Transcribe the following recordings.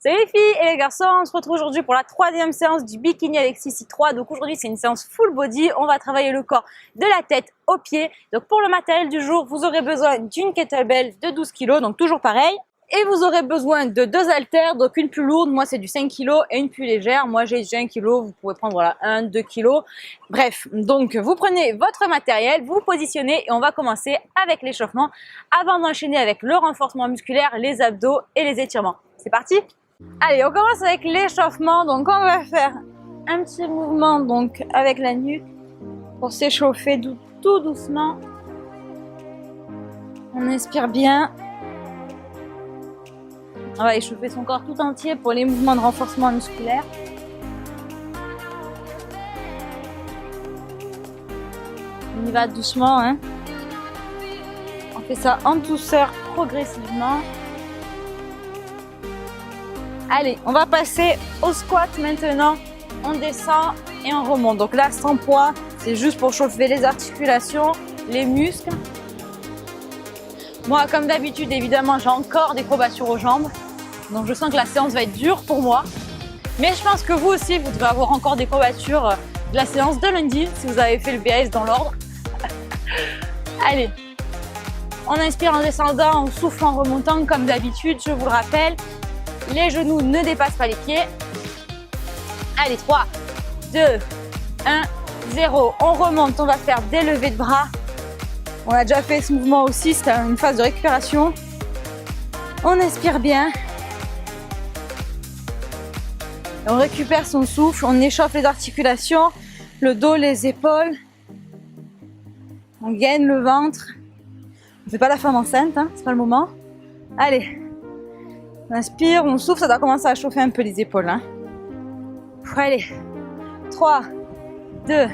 Salut les filles et les garçons, on se retrouve aujourd'hui pour la troisième séance du Bikini Alexis 3. Donc aujourd'hui c'est une séance full body, on va travailler le corps de la tête aux pieds. Donc pour le matériel du jour, vous aurez besoin d'une kettlebell de 12 kg, donc toujours pareil. Et vous aurez besoin de deux haltères, donc une plus lourde, moi c'est du 5 kg et une plus légère, moi j'ai 1 kg, vous pouvez prendre voilà 1, 2 kg. Bref, donc vous prenez votre matériel, vous positionnez et on va commencer avec l'échauffement avant d'enchaîner avec le renforcement musculaire, les abdos et les étirements. C'est parti! Allez, on commence avec l'échauffement, donc on va faire un petit mouvement donc avec la nuque pour s'échauffer tout doucement. On inspire bien. On va échauffer son corps tout entier pour les mouvements de renforcement musculaire. On y va doucement, hein. On fait ça en douceur, progressivement. Allez, on va passer au squat maintenant. On descend et on remonte. Donc là, sans poids, c'est juste pour chauffer les articulations, les muscles. Moi, comme d'habitude, évidemment, j'ai encore des courbatures aux jambes. Donc je sens que la séance va être dure pour moi. Mais je pense que vous aussi, vous devez avoir encore des courbatures de la séance de lundi, si vous avez fait le BAS dans l'ordre. Allez, on inspire en descendant, on souffle en remontant comme d'habitude, je vous le rappelle. Les genoux ne dépassent pas les pieds. Allez, 3, 2, 1, 0. On remonte, on va faire des levées de bras. On a déjà fait ce mouvement aussi, c'est une phase de récupération. On inspire bien. On récupère son souffle, on échauffe les articulations, le dos, les épaules. On gaine le ventre. On ne fait pas la femme enceinte, hein, c'est pas le moment. Allez, on inspire, on souffle, ça doit commencer à chauffer un peu les épaules. Hein. Allez, 3, 2,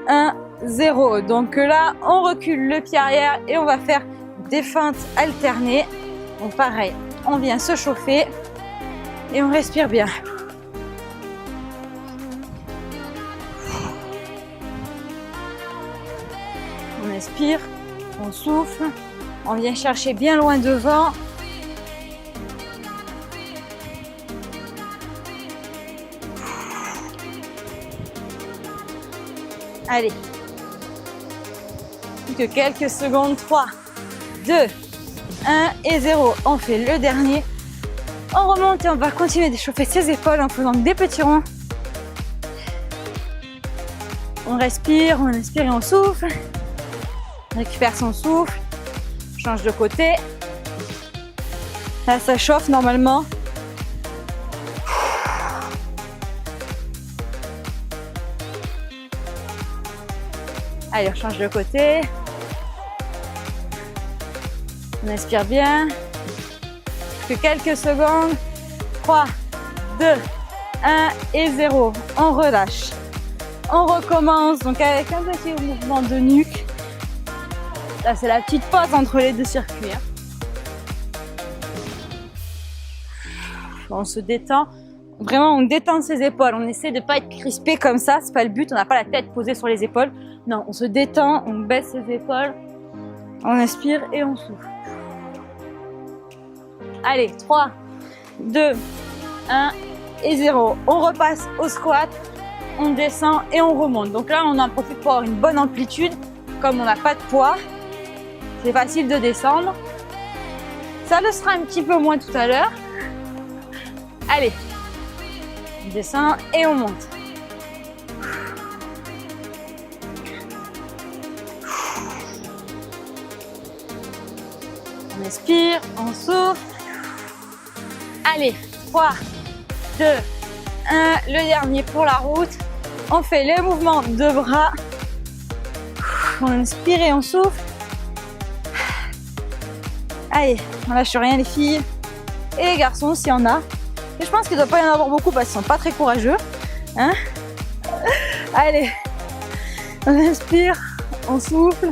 1, 0. Donc là, on recule le pied arrière et on va faire des feintes alternées. Donc pareil, on vient se chauffer et on respire bien. On inspire, on souffle, on vient chercher bien loin devant. Allez, plus que quelques secondes, 3, 2, 1 et 0. On fait le dernier. On remonte et on va continuer d'échauffer ses épaules en faisant des petits ronds. On respire, on inspire et on souffle. On récupère son souffle. On change de côté. Là, ça chauffe normalement. Allez, on change de côté. On inspire bien. Plus que quelques secondes. 3, 2, 1 et 0. On relâche. On recommence donc avec un petit mouvement de nuque. Là, c'est la petite pause entre les deux circuits. Hein. On se détend. Vraiment, on détend ses épaules. On essaie de ne pas être crispé comme ça. C'est pas le but. On n'a pas la tête posée sur les épaules. Non, on se détend. On baisse ses épaules. On inspire et on souffle. Allez, 3, 2, 1 et 0. On repasse au squat. On descend et on remonte. Donc là, on en profite pour avoir une bonne amplitude. Comme on n'a pas de poids, c'est facile de descendre. Ça le sera un petit peu moins tout à l'heure. Allez, on descend et on monte. On inspire, on souffle. Allez, 3, 2, 1, le dernier pour la route. On fait les mouvements de bras. On inspire et on souffle. Allez, on lâche rien les filles. Et les garçons s'il y en a. Et je pense qu'il ne doit pas y en avoir beaucoup parce qu'ils ne sont pas très courageux. Hein? Allez, on inspire, on souffle.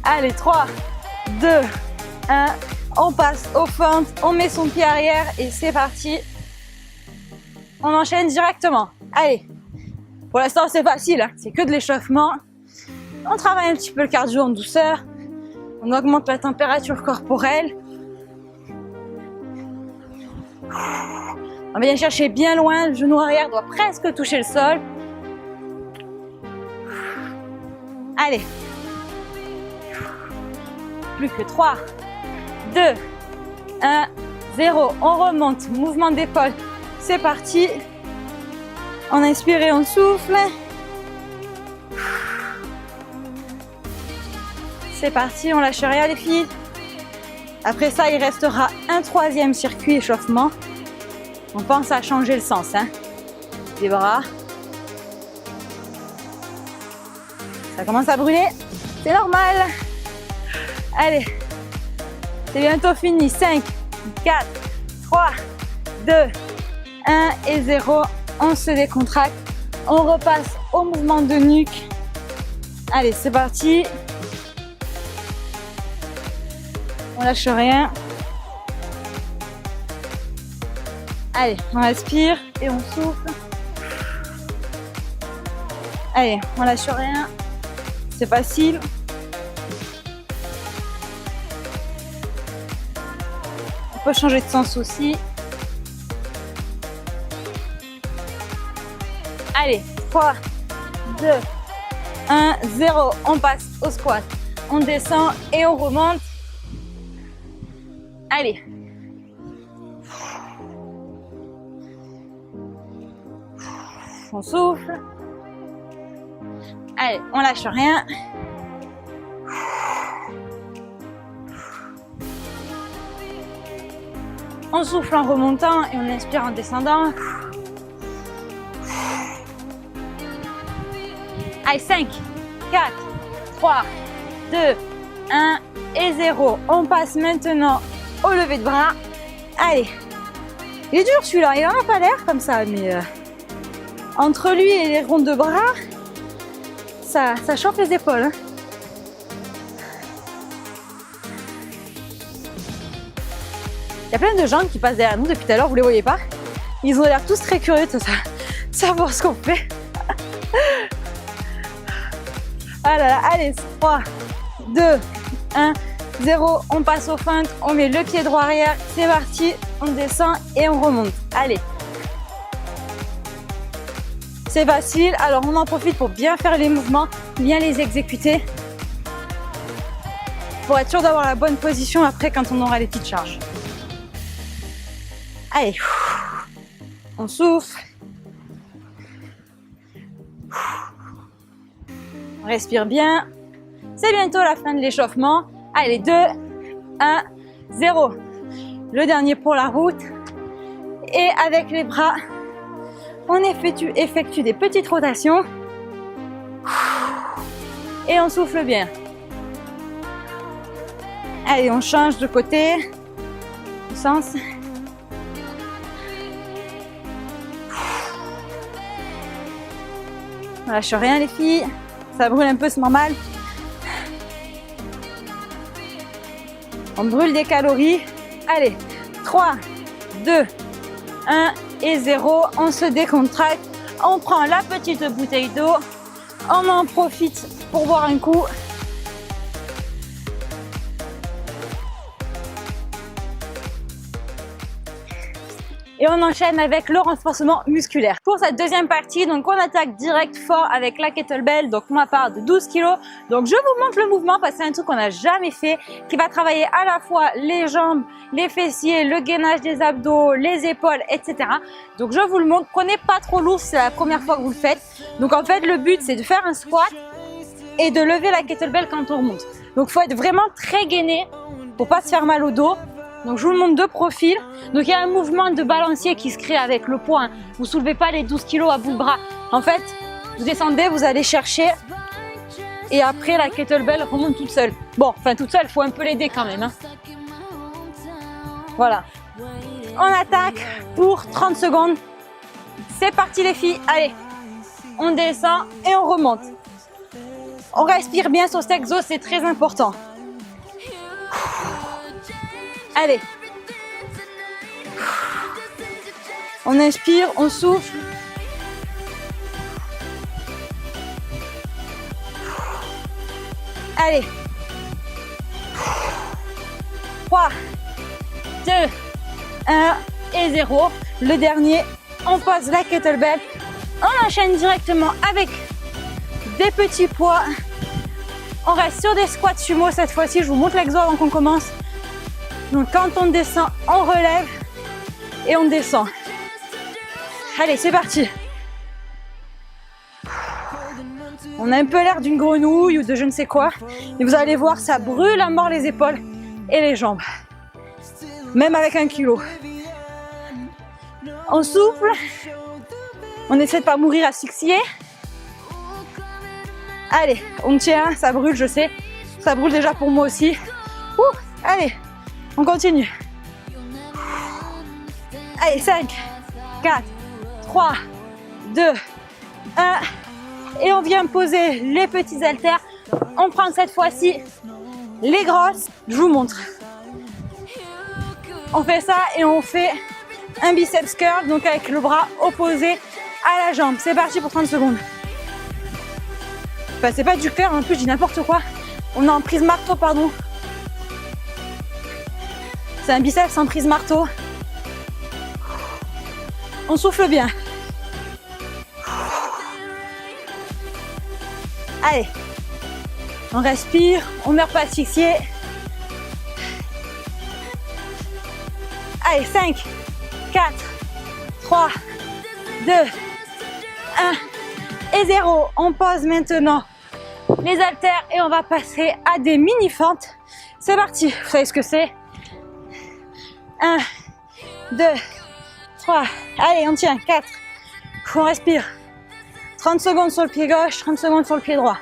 Allez, 3, 2, 1. On passe aux feintes, on met son pied arrière et c'est parti. On enchaîne directement. Allez, pour l'instant c'est facile, hein. C'est que de l'échauffement. On travaille un petit peu le cardio en douceur. On augmente la température corporelle. On vient chercher bien loin, le genou arrière doit presque toucher le sol. Allez. Plus que 3, 2, 1, 0. On remonte, mouvement d'épaule. C'est parti. On inspire et on souffle. C'est parti, on lâche rien les filles. Après ça, il restera un troisième circuit échauffement. On pense à changer le sens, hein. Des bras. Ça commence à brûler, c'est normal. Allez, c'est bientôt fini. 5, 4, 3, 2, 1 et 0. On se décontracte. On repasse au mouvement de nuque. Allez, c'est parti. On lâche rien. Allez, on respire et on souffle. Allez, on lâche rien. C'est facile. On peut changer de sens aussi. Allez, 3, 2, 1, 0. On passe au squat. On descend et on remonte. Allez. On souffle. Allez, on lâche rien. On souffle en remontant et on inspire en descendant. Allez, 5, 4, 3, 2, 1 et 0. On passe maintenant au lever de bras. Allez. Il est dur celui-là, il en a pas l'air comme ça, mais entre lui et les rondes de bras, ça chauffe les épaules. Hein. Il y a plein de gens qui passent derrière nous depuis tout à l'heure, vous les voyez pas? Ils ont l'air tous très curieux de savoir ce qu'on fait. Ah là là, allez, 3, 2, 1, 0. On passe aux feintes, on met le pied droit arrière, c'est parti, on descend et on remonte. Allez. C'est facile, alors on en profite pour bien faire les mouvements, bien les exécuter. Pour être sûr d'avoir la bonne position après quand on aura les petites charges. Allez, on souffle. On respire bien. C'est bientôt la fin de l'échauffement. Allez, 2, 1, 0. Le dernier pour la route. Et avec les bras, on effectue des petites rotations. Et on souffle bien. Allez, on change de côté. Sens. On lâche rien les filles. Ça brûle un peu, c'est normal. On brûle des calories. Allez, 3, 2, 1 et 0. On se décontracte. On prend la petite bouteille d'eau. On en profite pour boire un coup. Et on enchaîne avec le renforcement musculaire. Pour cette deuxième partie, donc on attaque direct fort avec la kettlebell, donc ma part de 12 kg. Donc je vous montre le mouvement parce que c'est un truc qu'on n'a jamais fait, qui va travailler à la fois les jambes, les fessiers, le gainage des abdos, les épaules, etc. Donc je vous le montre, prenez pas trop lourd si c'est la première fois que vous le faites. Donc en fait le but c'est de faire un squat et de lever la kettlebell quand on remonte. Donc il faut être vraiment très gainé pour pas se faire mal au dos. Donc je vous le montre de profil. Donc il y a un mouvement de balancier qui se crée avec le poids. Vous soulevez pas les 12 kg à bout de bras. En fait, vous descendez, vous allez chercher et après la kettlebell remonte toute seule. Bon, enfin toute seule, il faut un peu l'aider quand même. Hein. Voilà. On attaque pour 30 secondes. C'est parti les filles. Allez, on descend et on remonte. On respire bien sur cet exo, c'est très important. Allez. On inspire, on souffle. Allez. 3, 2, 1 et 0. Le dernier, on pose la kettlebell. On enchaîne directement avec des petits poids. On reste sur des squats sumo cette fois-ci. Je vous montre l'exo avant qu'on commence. Donc quand on descend, on relève et on descend. Allez, c'est parti. On a un peu l'air d'une grenouille ou de je ne sais quoi. Et vous allez voir, ça brûle à mort les épaules et les jambes. Même avec 1 kilo. On souffle. On essaie de pas mourir asphyxié. Allez, on tient, ça brûle, je sais. Ça brûle déjà pour moi aussi. Ouh, allez, on continue. Allez, 5, 4, 3, 2, 1. Et on vient poser les petits haltères. On prend cette fois-ci les grosses. Je vous montre. On fait ça et on fait un biceps curl, donc avec le bras opposé à la jambe. C'est parti pour 30 secondes. Enfin, c'est pas du curl, en plus je dis n'importe quoi. On est en prise marteau, pardon. C'est un biceps en prise marteau. On souffle bien. Allez, on respire, on ne meurt pas asphyxié. Allez, 5, 4, 3, 2, 1 et 0. On pose maintenant les haltères et on va passer à des mini-fentes. C'est parti, vous savez ce que c'est. 1, 2, 3, allez, on tient, 4, on respire. 30 secondes sur le pied gauche, 30 secondes sur le pied droit.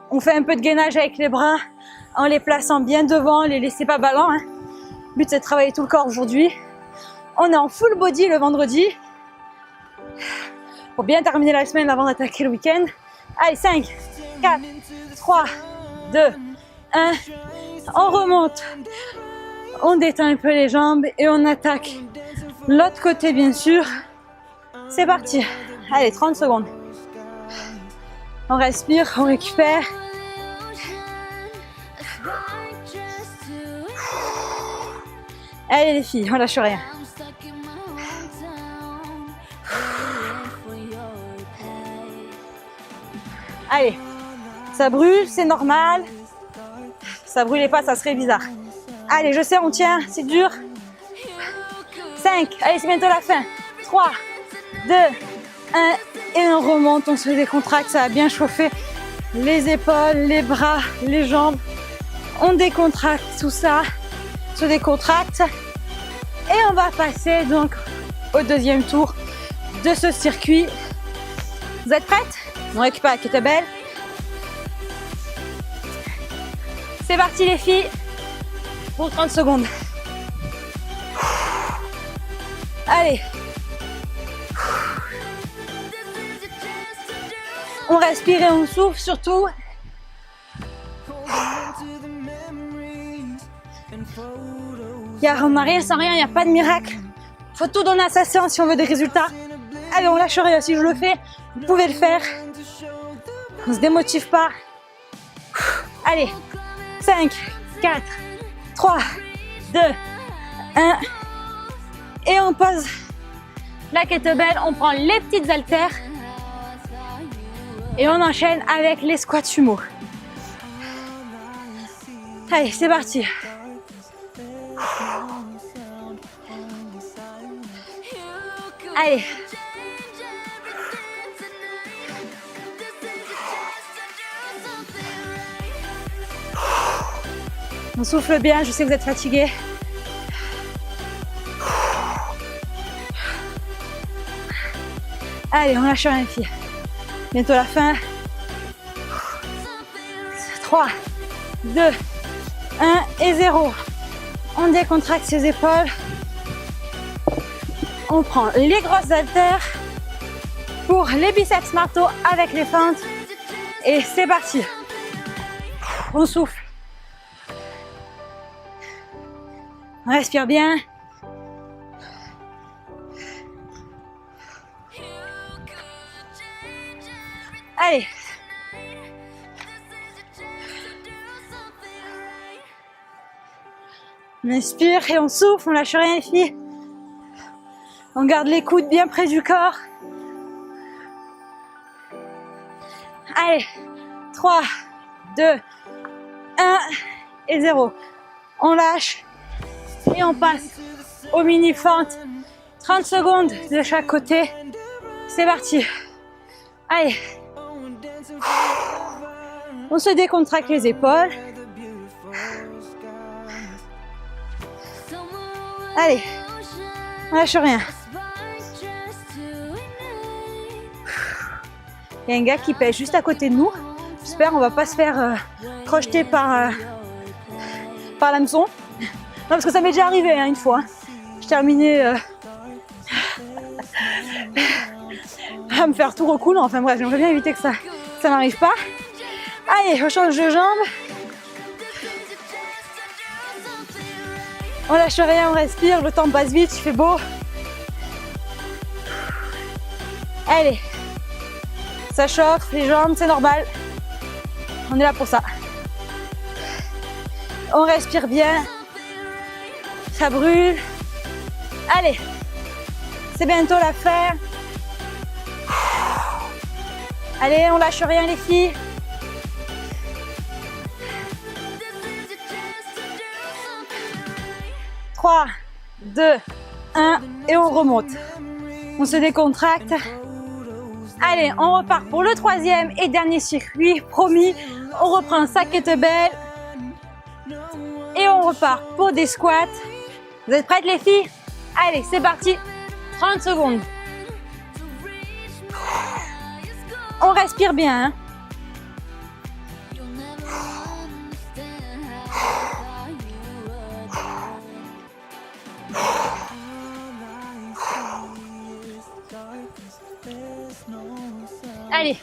On fait un peu de gainage avec les bras en les plaçant bien devant, les laissez pas ballants. Hein. Le but c'est de travailler tout le corps aujourd'hui. On est en full body le vendredi pour bien terminer la semaine avant d'attaquer le week-end. Allez, 5, 4, 3, 2, 1. On remonte. On détend un peu les jambes et on attaque l'autre côté bien sûr. C'est parti. Allez, 30 secondes. On respire, on récupère. Allez les filles, on lâche rien. Allez, ça brûle, c'est normal. Ça brûlait pas, ça serait bizarre. Allez, je sais, on tient, c'est dur. 5, allez, c'est bientôt la fin. 3, 2, 1, et on remonte, on se décontracte, ça va bien chauffer les épaules, les bras, les jambes. On décontracte tout ça, se décontracte. Et on va passer donc au deuxième tour de ce circuit. Vous êtes prêtes? On récupère la kettlebell. C'est parti les filles pour 30 secondes. Allez. On respire et on souffle surtout. On n'a rien sans rien, il n'y a pas de miracle. Il faut tout donner à sa séance si on veut des résultats. Allez, on lâche rien, si je le fais, vous pouvez le faire. On ne se démotive pas. Allez, 5, 4, 3, 2, 1. Et on pose la kettlebell, on prend les petites haltères. Et on enchaîne avec les squats sumo. Allez, c'est parti. Allez. On souffle bien, je sais que vous êtes fatigués. Allez, on lâche rien les filles. Bientôt la fin. 3, 2, 1 et 0. On décontracte ses épaules. On prend les grosses haltères pour les biceps marteaux avec les fentes. Et c'est parti. On souffle. On respire bien. Allez. On inspire et on souffle, on lâche rien les filles. On garde les coudes bien près du corps. Allez, 3, 2, 1 et 0. On lâche et on passe au mini fente. 30 secondes de chaque côté. C'est parti. Allez. On se décontracte les épaules. Allez. On lâche rien. Il y a un gars qui pèse juste à côté de nous. J'espère qu'on va pas se faire crocheter par l'hameçon. Non, parce que ça m'est déjà arrivé une fois. Je terminais à me faire tout recouler. Enfin bref, j'aimerais bien éviter que ça n'arrive pas. Allez, on change de jambe. On lâche rien, on respire. Le temps passe vite, il fait beau. Allez. Ça chauffe les jambes, c'est normal. On est là pour ça. On respire bien. Ça brûle. Allez. C'est bientôt la fin. Allez, on lâche rien les filles. Trois, 2, 1 et on remonte. On se décontracte. Allez, on repart pour le troisième et dernier circuit, promis. On reprend sa kettlebell et on repart pour des squats. Vous êtes prêtes les filles? Allez, c'est parti. 30 secondes. On respire bien. Hein. Allez,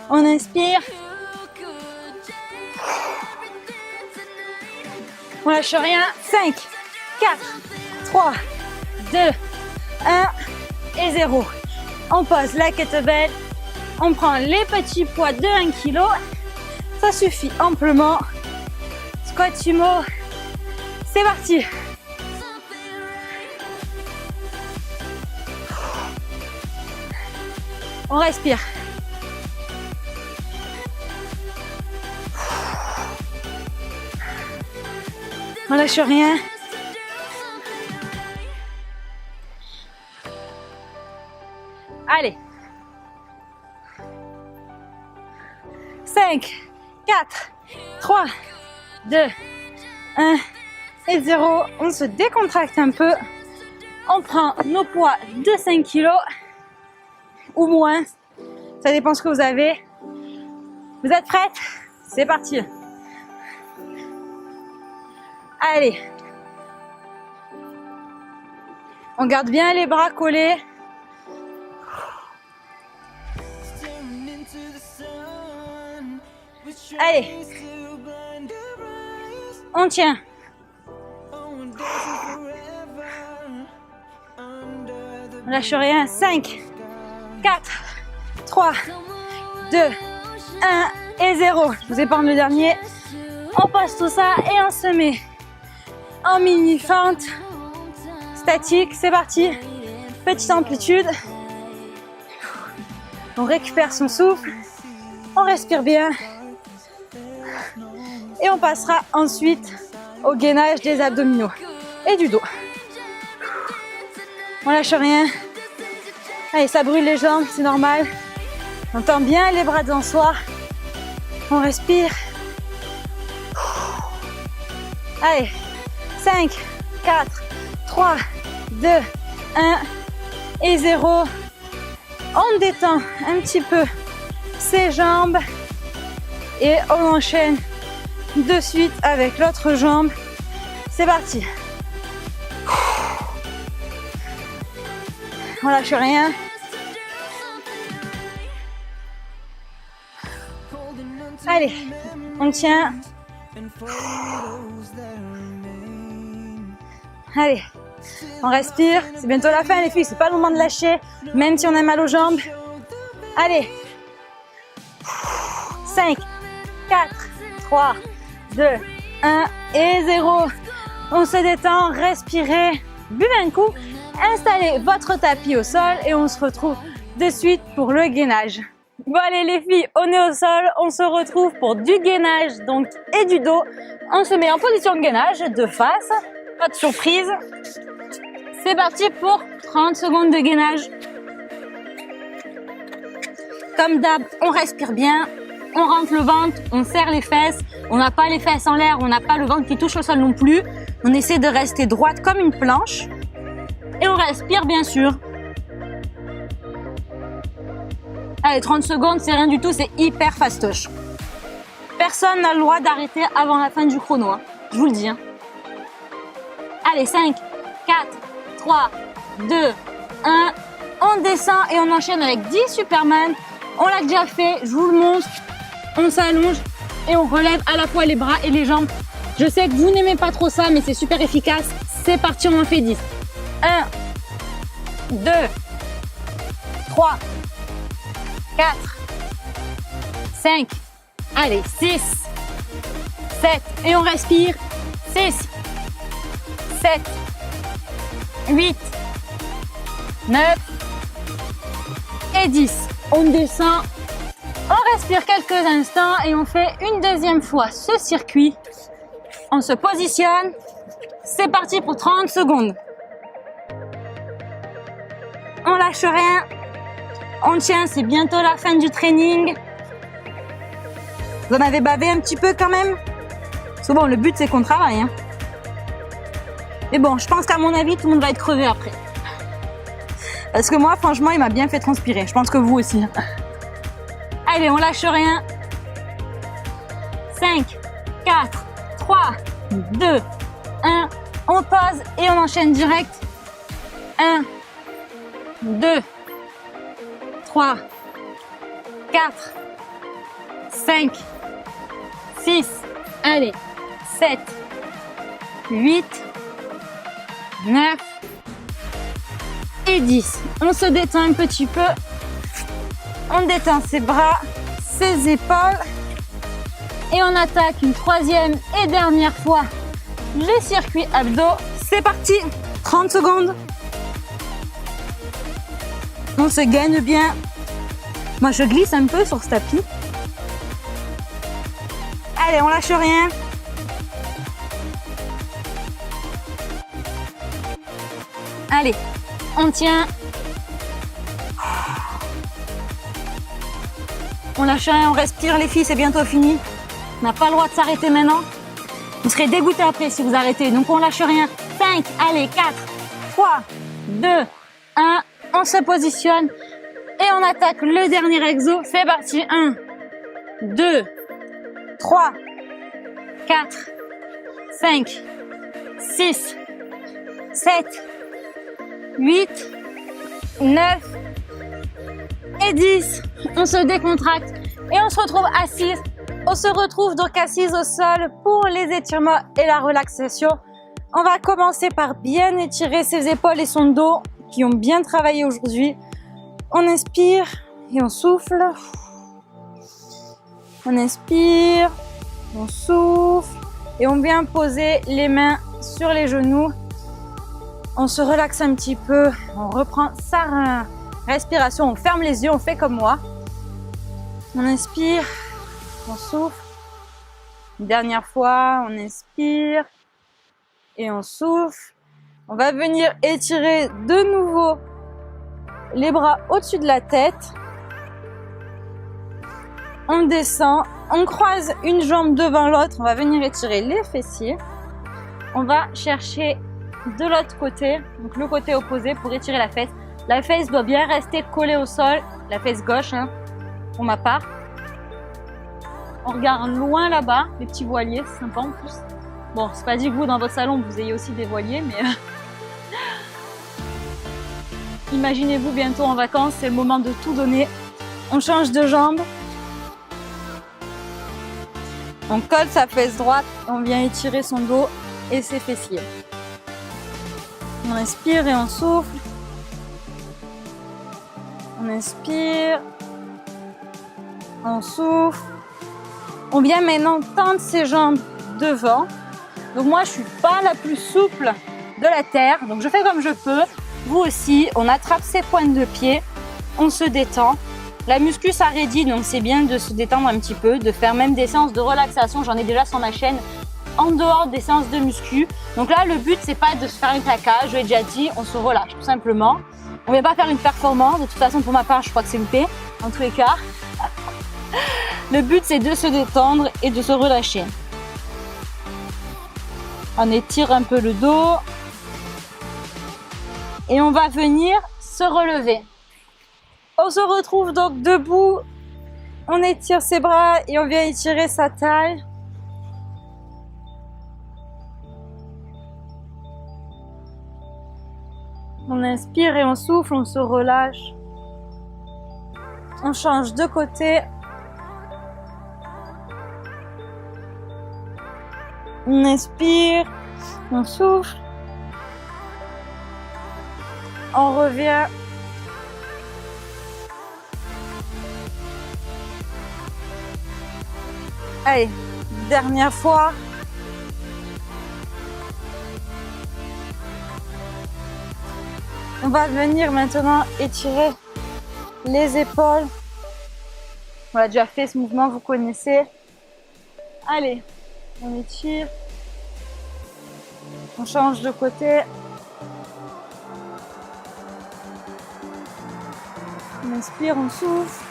on inspire. On lâche rien. 5, 4, 3, 2, 1 et 0. On pose la kettlebell. On prend les petits poids de 1 kg. Ça suffit amplement. Squat sumo. C'est parti. On respire. On lâche rien. Allez. 5, 4, 3, 2, 1 et 0. On se décontracte un peu. On prend nos poids de 5 kg ou moins. Ça dépend ce que vous avez. Vous êtes prêtes? C'est parti. Allez. On garde bien les bras collés. Allez. On tient. On lâche rien. 5, 4, 3, 2, 1 et 0. Je vous épargne le dernier. On passe tout ça et on se met en mini fente statique. C'est parti. Petite amplitude. On récupère son souffle. On respire bien. Et on passera ensuite au gainage des abdominaux et du dos. On lâche rien. Allez, ça brûle les jambes, c'est normal. On tend bien les bras devant soi. On respire. Allez, 5, 4, 3, 2, 1 et 0. On détend un petit peu ses jambes et on enchaîne de suite avec l'autre jambe. C'est parti. On lâche rien. Allez, on tient. Allez, on respire. C'est bientôt la fin les filles, c'est pas le moment de lâcher, même si on a mal aux jambes. Allez. 5, 4, 3, 2, 1 et 0. On se détend, respirez, buvez un coup, installez votre tapis au sol et on se retrouve de suite pour le gainage. Bon allez les filles, on est au sol, on se retrouve pour du gainage donc et du dos. On se met en position de gainage de face, pas de surprise. C'est parti pour 30 secondes de gainage. Comme d'hab, on respire bien, on rentre le ventre, on serre les fesses, on n'a pas les fesses en l'air, on n'a pas le ventre qui touche au sol non plus. On essaie de rester droite comme une planche et on respire bien sûr. Allez, 30 secondes, c'est rien du tout, c'est hyper fastoche. Personne n'a le droit d'arrêter avant la fin du chrono, hein. Je vous le dis. Hein. Allez, 5, 4, 3, 2, 1. On descend et on enchaîne avec 10 Superman. On l'a déjà fait, je vous le montre. On s'allonge et on relève à la fois les bras et les jambes. Je sais que vous n'aimez pas trop ça, mais c'est super efficace. C'est parti, on en fait 10. 1, 2, 3, 4, 5, allez, 6, 7, et on respire, 6, 7, 8, 9 et 10. On descend, on respire quelques instants et on fait une deuxième fois ce circuit. On se positionne, c'est parti pour 30 secondes. On lâche rien. On tient, c'est bientôt la fin du training. Vous en avez bavé un petit peu quand même? Parce que bon, le but c'est qu'on travaille. Hein. Mais bon, je pense qu'à mon avis, tout le monde va être crevé après. Parce que moi, franchement, il m'a bien fait transpirer. Je pense que vous aussi. Allez, on lâche rien. 5, 4, 3, 2, 1. On pose et on enchaîne direct. 1, 2, 3, 4, 5, 6, allez, 7, 8, 9 et 10. On se détend un petit peu. On détend ses bras, ses épaules. Et on attaque une troisième et dernière fois les circuits abdos. C'est parti, 30 secondes. On se gagne bien. Moi, je glisse un peu sur ce tapis. Allez, on lâche rien. Allez, on tient. On lâche rien, on respire les filles, c'est bientôt fini. On n'a pas le droit de s'arrêter maintenant. Vous serez dégoûtés après si vous arrêtez. Donc on lâche rien. 5, allez, 4, 3, 2, 1. On se positionne et on attaque le dernier exo. C'est parti. 1, 2, 3, 4, 5, 6, 7, 8, 9 et 10. On se décontracte et on se retrouve assise. On se retrouve donc assise au sol pour les étirements et la relaxation. On va commencer par bien étirer ses épaules et son dos qui ont bien travaillé aujourd'hui. On inspire et on souffle. On inspire, on souffle et on vient poser les mains sur les genoux. On se relaxe un petit peu, on reprend sa respiration, on ferme les yeux, on fait comme moi. On inspire, on souffle. Une dernière fois, on inspire et on souffle. On va venir étirer de nouveau les bras au-dessus de la tête. On descend, on croise une jambe devant l'autre. On va venir étirer les fessiers. On va chercher de l'autre côté, donc le côté opposé pour étirer la fesse. La fesse doit bien rester collée au sol, la fesse gauche, hein, pour ma part. On regarde loin là-bas, les petits voiliers, c'est sympa en plus. Bon, c'est pas dit que vous, dans votre salon, vous ayez aussi des voiliers, mais imaginez-vous bientôt en vacances, c'est le moment de tout donner. On change de jambe. On colle sa fesse droite, on vient étirer son dos et ses fessiers. On inspire et on souffle. On inspire. On souffle. On vient maintenant tendre ses jambes devant. Donc moi, je suis pas la plus souple de la terre, donc je fais comme je peux. Vous aussi, on attrape ses pointes de pied, on se détend. La muscu, ça raidit, donc c'est bien de se détendre un petit peu, de faire même des séances de relaxation. J'en ai déjà sur ma chaîne en dehors des séances de muscu. Donc là, le but, c'est pas de se faire une claquage, je l'ai déjà dit, on se relâche tout simplement. On ne vient pas faire une performance, de toute façon, pour ma part, je crois que c'est loupé, en tous les cas. Le but, c'est de se détendre et de se relâcher. On étire un peu le dos. Et on va venir se relever. On se retrouve donc debout. On étire ses bras et on vient étirer sa taille. On inspire et on souffle, on se relâche. On change de côté. On inspire, on souffle. On revient. Allez, dernière fois. On va venir maintenant étirer les épaules. On a déjà fait ce mouvement, vous connaissez. Allez, on étire. On change de côté. On inspire, on souffle.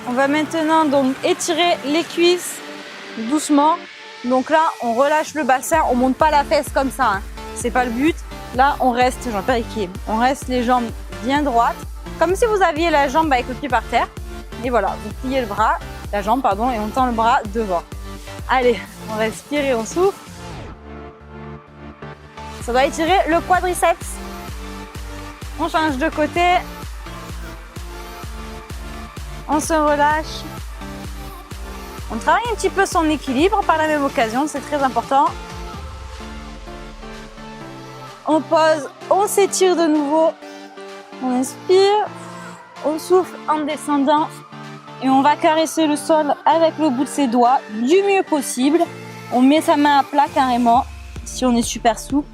On va maintenant donc étirer les cuisses doucement. Donc là, on relâche le bassin, on monte pas la fesse comme ça, hein. C'est pas le but. Là, on reste, j'en perds équilibre. On reste les jambes bien droites, comme si vous aviez la jambe avec le pied par terre. Et voilà, vous pliez le bras, la jambe pardon, et on tend le bras devant. Allez, on respire et on souffle. Ça doit étirer le quadriceps. On change de côté. On se relâche. On travaille un petit peu son équilibre par la même occasion, c'est très important. On pose, on s'étire de nouveau. On inspire, on souffle en descendant et on va caresser le sol avec le bout de ses doigts du mieux possible. On met sa main à plat carrément si on est super souple.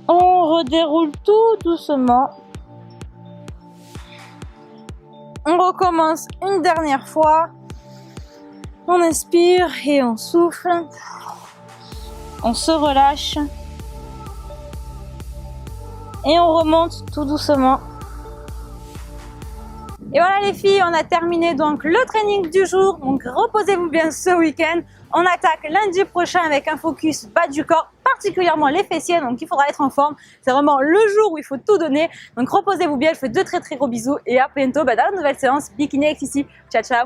On redéroule tout doucement. On recommence une dernière fois. On inspire et on souffle. On se relâche. Et on remonte tout doucement. Et voilà les filles, on a terminé donc le training du jour. Donc reposez-vous bien ce week-end. On attaque lundi prochain avec un focus bas du corps, particulièrement les fessiers. Donc il faudra être en forme. C'est vraiment le jour où il faut tout donner. Donc reposez-vous bien, je vous fais de très gros bisous. Et à bientôt dans la nouvelle séance Bikini X ici. Ciao ciao.